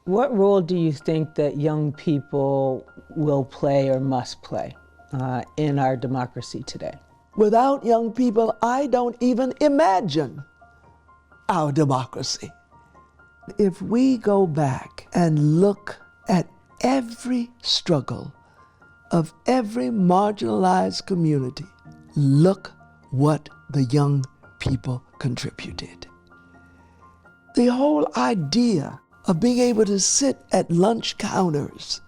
What role do you think that young people will play or must play in our democracy today? Without young people, I don't even imagine our democracy. If we go back and look at every struggle of every marginalized community, look what the young people contributed. The whole idea of being able to sit at lunch counters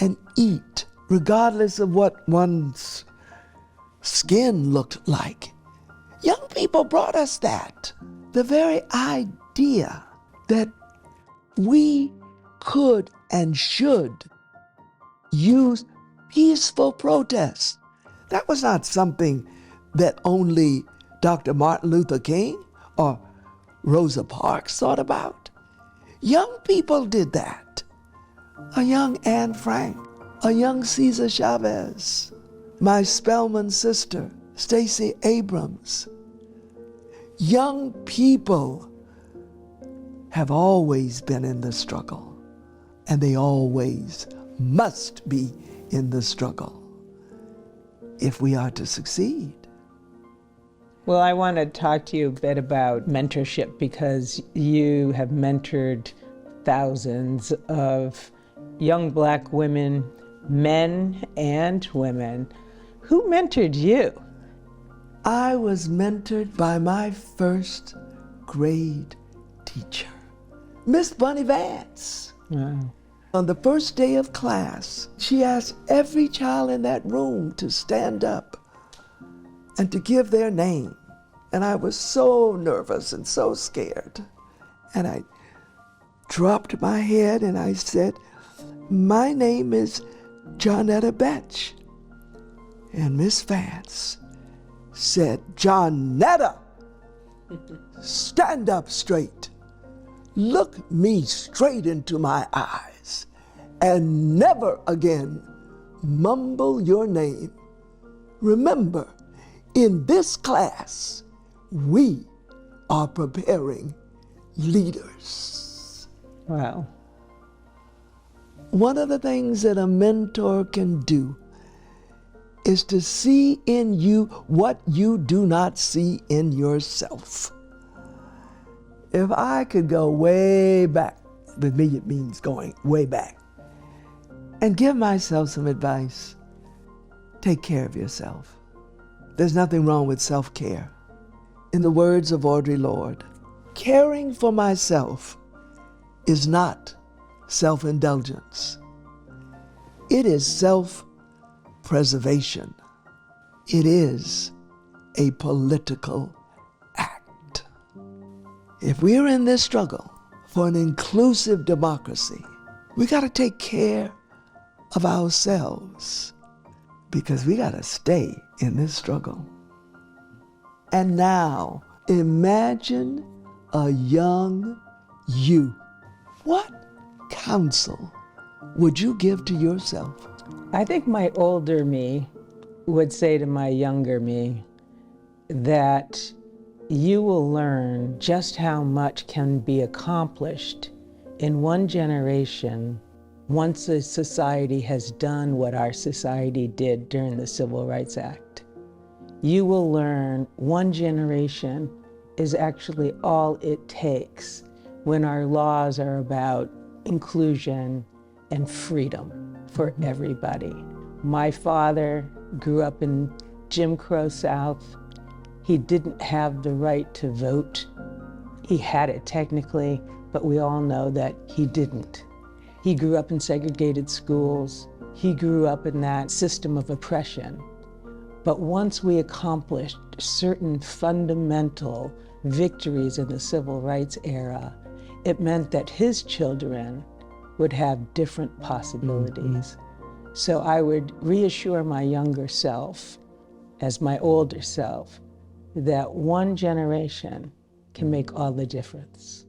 and eat, regardless of what one's skin looked like. Young people brought us that. The very idea that we could and should use peaceful protest. That was not something that only Dr. Martin Luther King or Rosa Parks thought about. Young people did that. A young Anne Frank, a young Cesar Chavez, my Spelman sister, Stacey Abrams. Young people have always been in the struggle, and they always must be in the struggle if we are to succeed. Well, I want to talk to you a bit about mentorship, because you have mentored thousands of young Black women, men and women. Who mentored you? I was mentored by my first grade teacher, Miss Bunny Vance. Wow. On the first day of class, she asked every child in that room to stand up and to give their name. And I was so nervous and so scared. And I dropped my head and I said, "My name is Johnnetta Betsch." And Miss Vance said, "Johnnetta, stand up straight. Look me straight into my eyes and never again mumble your name. Remember, in this class, we are preparing leaders." Wow. One of the things that a mentor can do is to see in you what you do not see in yourself. If I could go way back, with me it means going way back, and give myself some advice, take care of yourself. There's nothing wrong with self-care. In the words of Audre Lorde, caring for myself is not self-indulgence. It is self-preservation. It is a political act. If we're in this struggle for an inclusive democracy, we got to take care of ourselves, because we got to stay in this struggle. And now, imagine a young you. What counsel would you give to yourself? I think my older me would say to my younger me that you will learn just how much can be accomplished in one generation once a society has done what our society did during the Civil Rights Act. You will learn one generation is actually all it takes when our laws are about inclusion and freedom for everybody. My father grew up in Jim Crow South. He didn't have the right to vote. He had it technically, but we all know that he didn't. He grew up in segregated schools. He grew up in that system of oppression. But once we accomplished certain fundamental victories in the civil rights era, it meant that his children would have different possibilities. So I would reassure my younger self, as my older self, that one generation can make all the difference.